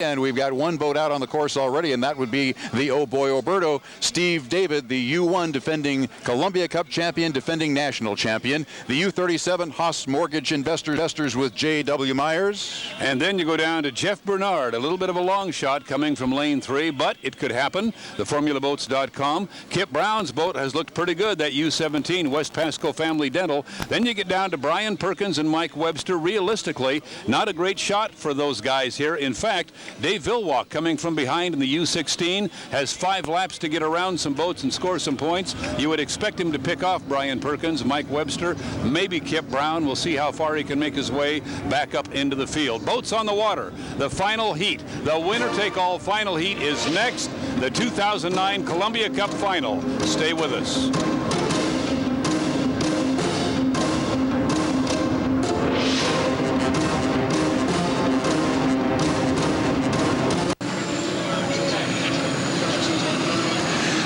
And we've got one boat out on the course already, and that would be the Oh Boy Oberto. Steve David, the U1 defending Columbia Cup champion, defending national champion. The U37 Haas Mortgage Investors with J.W. Myers. And then you go down to Jeff Bernard, a little bit of a long shot coming from lane 3, but it could happen. TheFormulaBoats.com. Kip Brown's boat has looked pretty good, that U17 West Pasco Family Dental. Then you get down to Brian Perkins and Mike Webster. Realistically, not a great shot for those guys here. In fact, Dave Villwalk, coming from behind in the U16, has 5 laps to get around some boats and score some points. You would expect him to pick off Brian Perkins, Mike Webster, maybe Kip Brown. We'll see how far he can make his way back up into the field. Boats on the water. The final heat, the winner-take-all final heat is next. The 2009 Columbia Cup Final. Stay with us.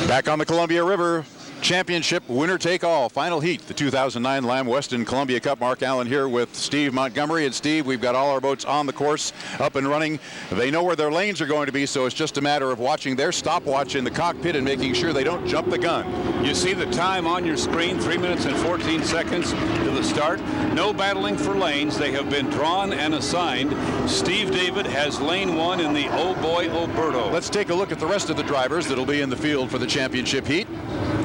Back on the Columbia River, championship winner-take-all, final heat, the 2009 Lamb Weston Columbia Cup. Mark Allen here with Steve Montgomery. And Steve, we've got all our boats on the course, up and running. They know where their lanes are going to be, so it's just a matter of watching their stopwatch in the cockpit and making sure they don't jump the gun. You see the time on your screen, 3 minutes and 14 seconds to the start. No battling for lanes. They have been drawn and assigned. Steve David has lane 1 in the Oh Boy Oberto. Let's take a look at the rest of the drivers that'll be in the field for the championship heat.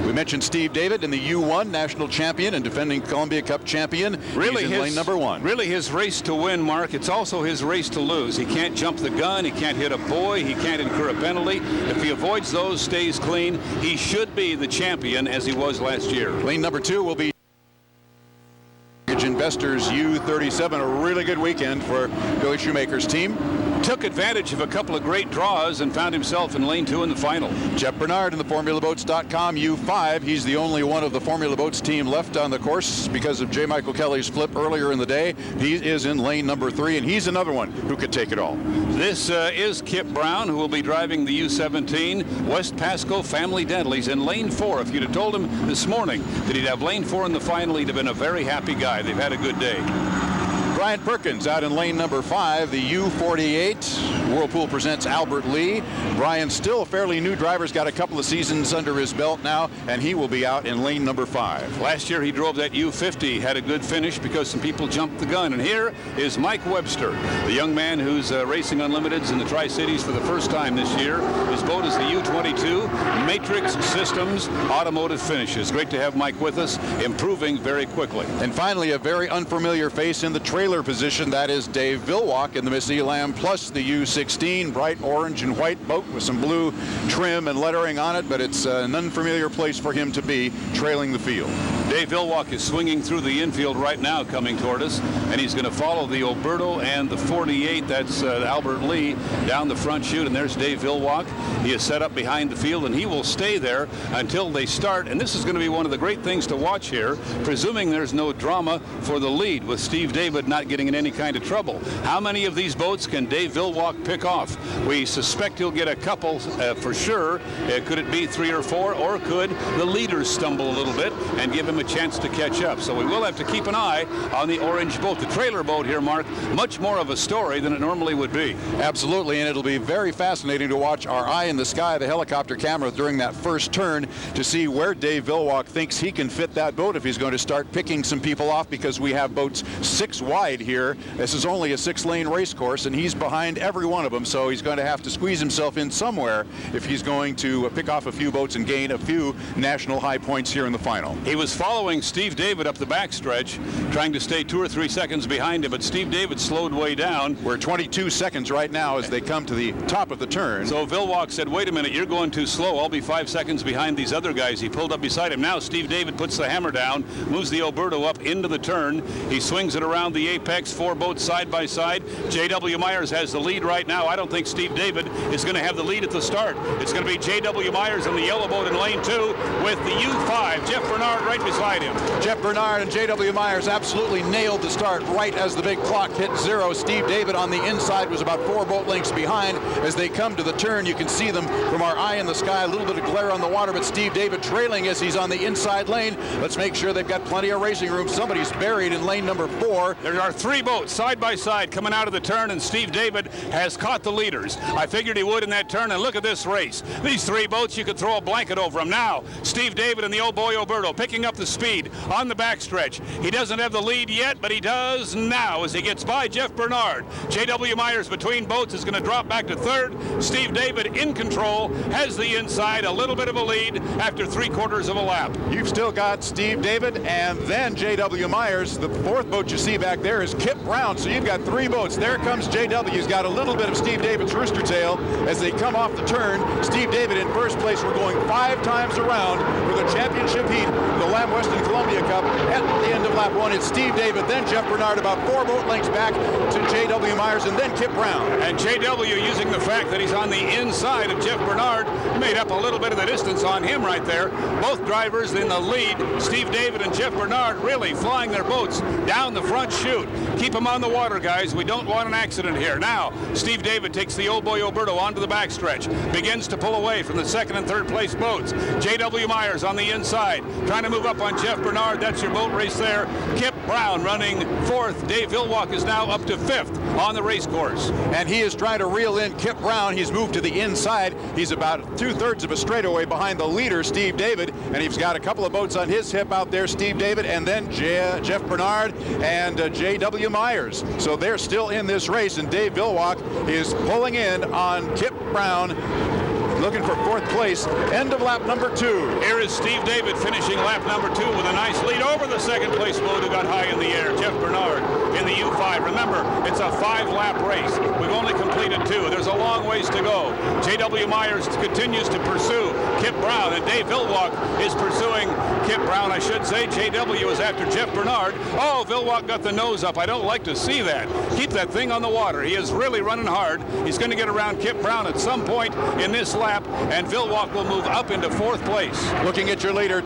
We mentioned Steve David in the U1 national champion and defending Columbia Cup champion. Really, he's in lane number 1. Really his race to win, Mark. It's also his race to lose. He can't jump the gun. He can't hit a buoy. He can't incur a penalty. If he avoids those, stays clean, he should be the champion as he was last year. Lane number 2 will be Investors U37. A really good weekend for Billy Shoemaker's team. Took advantage of a couple of great draws and found himself in lane 2 in the final. Jeff Bernard in the FormulaBoats.com U5. He's the only one of the Formula Boats team left on the course because of J. Michael Kelly's flip earlier in the day. He is in lane number 3, and he's another one who could take it all. This is Kip Brown, who will be driving the U17 West Pasco Family Dental. He's in lane 4. If you'd have told him this morning that he'd have lane 4 in the final, he'd have been a very happy guy. They've had a good day. Brian Perkins out in lane number 5, the U48. Whirlpool presents Albert Lee. Brian's still a fairly new driver. He's got a couple of seasons under his belt now, and he will be out in lane number 5. Last year he drove that U50, had a good finish because some people jumped the gun. And here is Mike Webster, the young man who's racing Unlimiteds in the Tri-Cities for the first time this year. His boat is the U22 Matrix Systems Automotive Finishes. Great to have Mike with us, improving very quickly. And finally, a very unfamiliar face in the trailer position. That is Dave Villwalk in the Miss Elam Plus, the U16, bright orange and white boat with some blue trim and lettering on it, but it's an unfamiliar place for him to be, trailing the field. Dave Villwalk is swinging through the infield right now, coming toward us, and he's going to follow the Oberto and the 48. That's Albert Lee down the front chute, and there's Dave Villwalk. He is set up behind the field, and he will stay there until they start. And this is going to be one of the great things to watch here, presuming there's no drama for the lead, with Steve David not getting in any kind of trouble. How many of these boats can Dave Villwalk pick off? We suspect he'll get a couple for sure. Could it be 3 or 4, or could the leaders stumble a little bit and give him a chance to catch up? So we will have to keep an eye on the orange boat. The trailer boat here, Mark, much more of a story than it normally would be. Absolutely, and it'll be very fascinating to watch our eye in the sky, the helicopter camera, during that first turn to see where Dave Villwalk thinks he can fit that boat if he's going to start picking some people off, because we have boats 6 wide here. This is only a 6-lane race course, and he's behind every one of them, so he's going to have to squeeze himself in somewhere if he's going to pick off a few boats and gain a few national high points here in the final. He was following Steve David up the backstretch, trying to stay 2 or 3 seconds behind him, but Steve David slowed way down. We're 22 seconds right now as they come to the top of the turn. So Villwalk said, wait a minute, you're going too slow. I'll be 5 seconds behind these other guys. He pulled up beside him. Now Steve David puts the hammer down, moves the Oberto up into the turn. He swings it around the apex, 4 boats side by side. J.W. Myers has the lead right now. I don't think Steve David is going to have the lead at the start. It's going to be J.W. Myers in the yellow boat in lane 2 with the U5. Jeff Bernard right beside him. Jeff Bernard and J.W. Myers absolutely nailed the start right as the big clock hit 0. Steve David on the inside was about 4 boat lengths behind. As they come to the turn, you can see them from our eye in the sky, a little bit of glare on the water, but Steve David trailing as he's on the inside lane. Let's make sure they've got plenty of racing room. Somebody's buried in lane number 4. There are 3 boats side by side coming out of the turn, and Steve David has almost caught the leaders. I figured he would in that turn, and look at this race. These three boats, you could throw a blanket over them. Now, Steve David and the Oh Boy Oberto picking up the speed on the backstretch. He doesn't have the lead yet, but he does now as he gets by Jeff Bernard. J.W. Myers between boats is going to drop back to third. Steve David in control, has the inside, a little bit of a lead after 3/4 of a lap. You've still got Steve David and then J.W. Myers. The fourth boat you see back there is Kip Brown. So you've got three boats. There comes J.W. He's got a little bit of Steve David's rooster tail as they come off the turn. Steve David in first place. We're going 5 times around for the championship heat, the Lamb Weston Columbia Cup. At the end of lap 1, it's Steve David, then Jeff Bernard, about 4 boat lengths back to J.W. Myers, and then Kip Brown. And J.W., using the fact that he's on the inside of Jeff Bernard, made up a little bit of the distance on him right there. Both drivers in the lead, Steve David and Jeff Bernard, really flying their boats down the front chute. Keep them on the water, guys. We don't want an accident here. Now, Steve David takes the Oh Boy Oberto onto the backstretch, begins to pull away from the second and third place boats. J.W. Myers on the inside, trying to move up on Jeff Bernard. That's your boat race there. Kip Brown running fourth. Dave Villwock is now up to fifth on the race course. And he is trying to reel in Kip Brown. He's moved to the inside. He's about 2/3 of a straightaway behind the leader, Steve David, and he's got a couple of boats on his hip out there, Steve David, and then Jeff Bernard and J.W. Myers. So they're still in this race, and Dave Villwock is pulling in on Kip Brown, looking for fourth place. End of lap number 2. Here is Steve David finishing lap number 2 with a nice lead over the second place boat who got high in the air, Jeff Bernard in the U5. Remember, it's a 5-lap race. We've only completed 2. There's a long ways to go. J.W. Myers continues to pursue Kip Brown, and Dave Villwock is pursuing Kip Brown, I should say. J.W. is after Jeff Bernard. Oh, Villwock got the nose up. I don't like to see that. Keep that thing on the water. He is really running hard. He's going to get around Kip Brown at some point in this lap, and Villwock will move up into fourth place. Looking at your leader,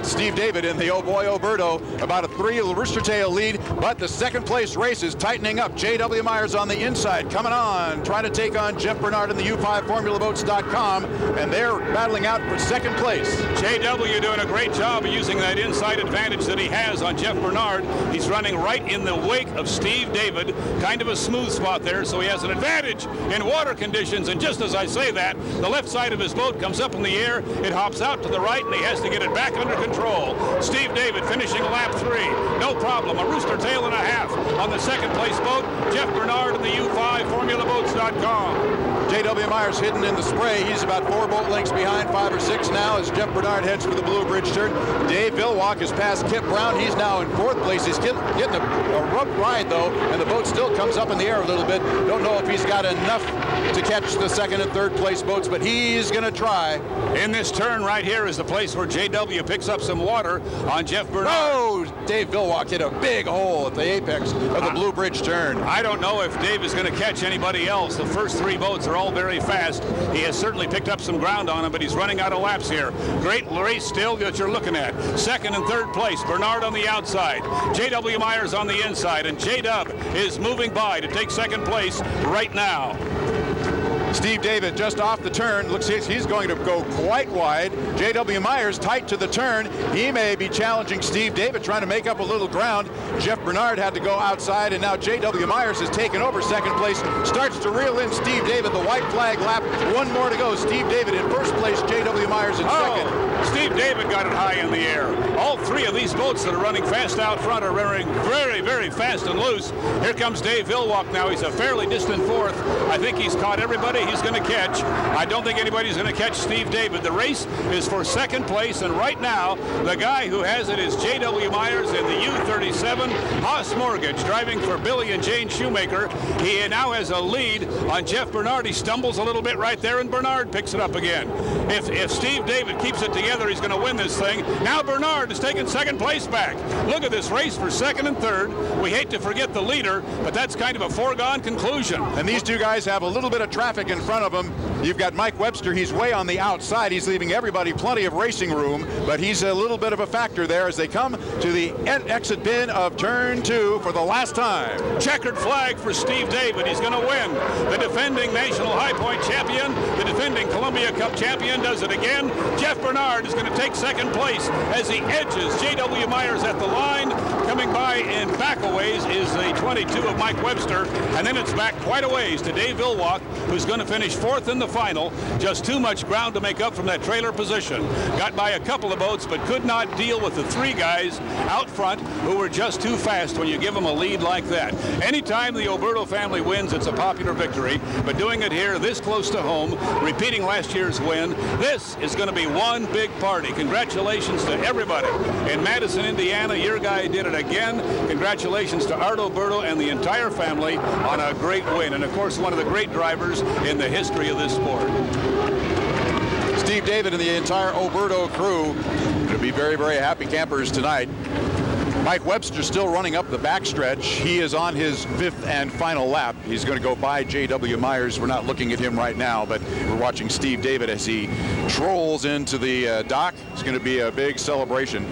Steve David in the Oh Boy Oberto, about a 3 rooster tail lead, but the second place race is tightening up. J.W. Myers on the inside, coming on, trying to take on Jeff Bernard in the U5 FormulaBoats.com, and they're battling out for second place. J.W. doing a great job of using that inside advantage that he has on Jeff Bernard. He's running right in the wake of Steve David, kind of a smooth spot there, so he has an advantage in water conditions, and just as I say that, the left side of his boat comes up in the air, it hops out to the right, and he has to get it back under control. Steve David finishing lap 3, no problem, a rooster tail and a half on the second place boat. Jeff Bernard in the U5 FormulaBoats.com. J.W. Myers hidden in the spray. He's about 4 boat lengths behind, 5 or 6 now, as Jeff Bernard heads for the Blue Bridge turn. Dave Villwock is past Kip Brown. He's now in fourth place. He's getting a rough ride, though, and the boat still comes up in the air a little bit. Don't know if he's got enough to catch the second and third place boats, but he's going to try. In this turn right here is the place where J.W. picks up some water on Jeff Bernard. Oh, Dave Villwock hit a big hole at the apex of the Blue Bridge turn. I don't know if Dave is going to catch anybody else. The first 3 boats are all very fast. He has certainly picked up some ground on him, but he's running out of laps here. Great race still that you're looking at. Second and third place, Bernard on the outside, J.W. Myers on the inside, and J-Dub is moving by to take second place right now. Steve David just off the turn. Looks like he's going to go quite wide. J.W. Myers tight to the turn. He may be challenging Steve David, trying to make up a little ground. Jeff Bernard had to go outside, and now J.W. Myers has taken over second place. Starts to reel in Steve David, the white flag lap. 1 more to go. Steve David in first place, J.W. Myers in second. Steve David got it high in the air. All 3 of these boats that are running fast out front are running very, very fast and loose. Here comes Dave Villwock now. He's a fairly distant fourth. I think he's caught everybody he's going to catch. I don't think anybody's going to catch Steve David. The race is for second place, and right now, the guy who has it is J.W. Myers in the U37 Haas Mortgage, driving for Billy and Jane Shoemaker. He now has a lead on Jeff Bernard. He stumbles a little bit right there, and Bernard picks it up again. If Steve David keeps it together, he's going to win this thing. Now Bernard is taking second place back. Look at this race for second and third. We hate to forget the leader, but that's kind of a foregone conclusion. And these two guys have a little bit of traffic in front of him, you've got Mike Webster. He's way on the outside. He's leaving everybody plenty of racing room, but he's a little bit of a factor there as they come to the exit pin of turn 2 for the last time. Checkered flag for Steve David. He's going to win. The defending National High Point champion, the defending Columbia Cup champion, does it again. Jeff Bernard is going to take second place as he edges J.W. Myers at the line. Coming by in back a ways is the 22 of Mike Webster, and then it's back quite a ways to Dave Villwock, who's going to finish 4th in the final. Just too much ground to make up from that trailer position. Got by a couple of boats, but could not deal with the 3 guys out front who were just too fast when you give them a lead like that. Anytime the Oberto family wins, it's a popular victory, but doing it here this close to home, repeating last year's win, this is going to be one big party. Congratulations to everybody in Madison, Indiana. Your guy did it again. Congratulations to Art Oberto and the entire family on a great win, and of course one of the great drivers in the history of this sport. Steve David and the entire Oberto crew going to be very, very happy campers tonight. Mike Webster still running up the backstretch. He is on his 5th and final lap. He's going to go by J.W. Myers. We're not looking at him right now, but we're watching Steve David as he trolls into the dock. It's going to be a big celebration.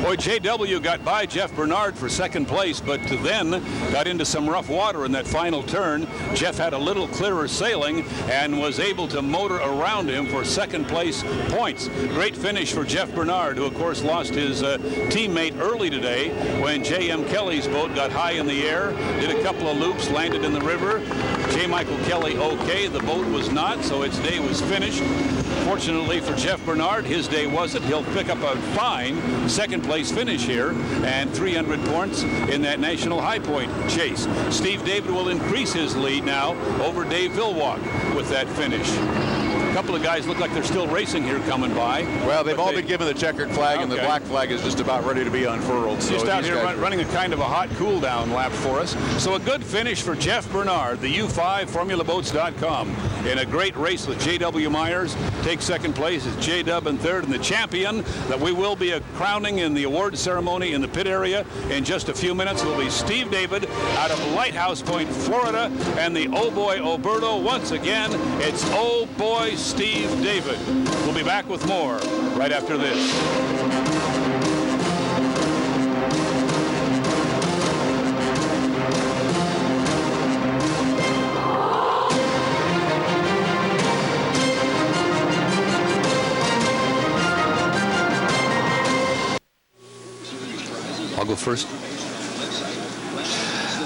Boy, J.W. got by Jeff Bernard for second place, but then got into some rough water in that final turn. Jeff had a little clearer sailing and was able to motor around him for second place points. Great finish for Jeff Bernard, who of course lost his teammate early today when J.M. Kelly's boat got high in the air, did a couple of loops, landed in the river. J. Michael Kelly okay, the boat was not, so its day was finished. Fortunately for Jeff Bernard, his day wasn't. He'll pick up a fine second place finish here and 300 points in that National High Point chase. Steve David will increase his lead now over Dave Villwock with that finish. A couple of guys look like they're still racing here coming by. Well, they've all been given the checkered flag, and the black flag is just about ready to be unfurled. So just out here running a kind of a hot cool-down lap for us. So a good finish for Jeff Bernard, the U5, FormulaBoats.com, in a great race with J.W. Myers. Takes second place is J-Dub in third, and the champion that we will be crowning in the award ceremony in the pit area in just a few minutes will be Steve David out of Lighthouse Point, Florida, and the Oh Boy Oberto. Once again, it's Oh Boy Steve David. We'll be back with more right after this. I'll go first.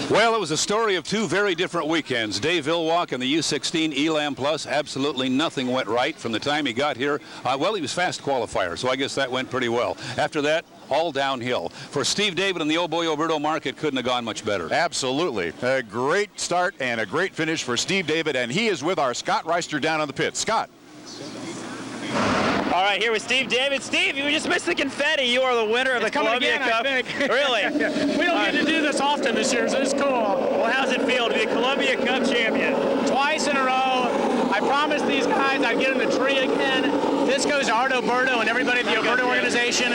Well, it was a story of 2 very different weekends. Dave Villwock and the U16 Elam Plus, absolutely nothing went right from the time he got here. Well, he was fast qualifier, so I guess that went pretty well. After that, all downhill. For Steve David and the Oh Boy Oberto market, couldn't have gone much better. Absolutely. A great start and a great finish for Steve David, and he is with our Scott Reister down on the pit. Scott. All right, here with Steve David. Steve, you just missed the confetti. You are the winner of the Columbia Cup. I think. Really? We don't get to do this often this year, so it's cool. Well, how's it feel to be a Columbia Cup champion? Twice in a row. I promised these guys I'd get in the tree again. This goes to Art Oberto and everybody at the Oberto organization.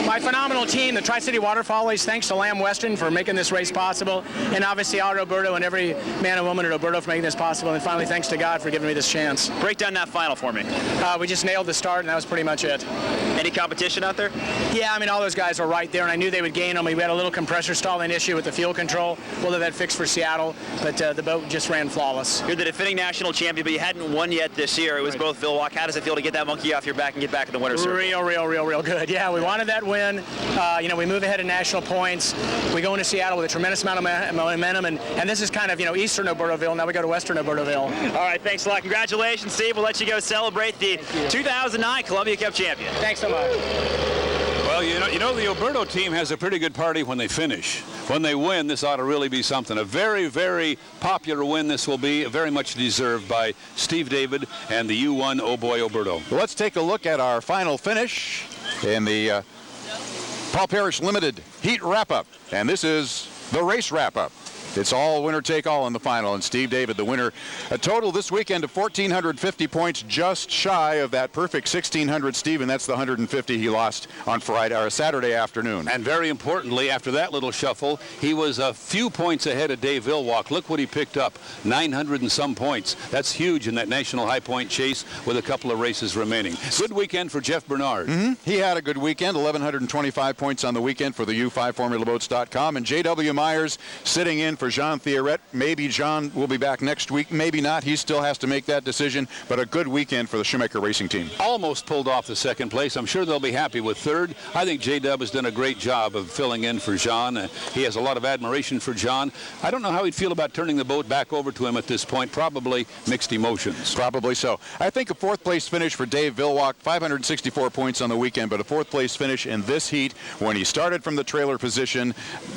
My phenomenal team, the Tri-City Water Follies, thanks to Weston for making this race possible. And obviously Art Oberto and every man and woman at Oberto for making this possible. And finally, thanks to God for giving me this chance. Break down that final for me. We just nailed the start, and that was pretty much it. Any competition out there? Yeah, I mean, all those guys were right there, and I knew they would gain on me. We had a little compressor stalling issue with the fuel control. We'll have that fixed for Seattle, but the boat just ran flawless. You're the defending national champion, but you hadn't won yet this year. It was both Villwock. How does it feel to get that monkey off your back and get back in the winner's circle? Real good. Yeah, we wanted that win. We move ahead in national points. We go into Seattle with a tremendous amount of momentum, and this is kind of, Eastern Obertoville. Now we go to Western Obertoville. All right, thanks a lot. Congratulations, Steve. We'll let you go celebrate the 2009 Columbia Cup champion. Thanks so much. Well, you know the Oberto team has a pretty good party when they finish. When they win, this ought to really be something. A very, very popular win this will be, very much deserved by Steve David and the U1 Oh Boy Oberto. Well, let's take a look at our final finish in the Paul Parrish Limited Heat Wrap-Up. And this is the race wrap-up. It's all winner take all in the final, and Steve David, the winner. A total this weekend of 1,450 points, just shy of that perfect 1,600, Steve, and that's the 150 he lost on Friday or Saturday afternoon. And very importantly, after that little shuffle, he was a few points ahead of Dave Villwock. Look what he picked up, 900 and some points. That's huge in that national high point chase with a couple of races remaining. Good weekend for Jeff Bernard. He had a good weekend, 1,125 points on the weekend for the U5formulaboats.com, and J.W. Myers sitting in for Jean Thierret. Maybe Jean will be back next week, maybe not. He still has to make that decision, but a good weekend for the Shoemaker Racing Team. Almost pulled off the second place. I'm sure they'll be happy with third. I think J-Dub has done a great job of filling in for Jean. He has a lot of admiration for John. I don't know how he'd feel about turning the boat back over to him at this point. Probably mixed emotions. Probably so. I think a fourth place finish for Dave Villwock, 564 points on the weekend, but a fourth place finish in this heat when he started from the trailer position,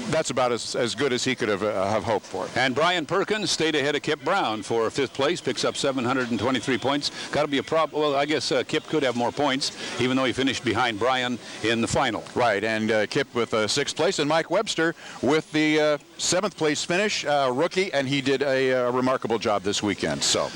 that's about as good as he could have hoped for. And Brian Perkins stayed ahead of Kip Brown for fifth place, picks up 723 points. Got to be a problem. Well, I guess Kip could have more points, even though he finished behind Brian in the final. Right, and Kip with sixth place, and Mike Webster with the seventh place finish, rookie, and he did a remarkable job this weekend. So.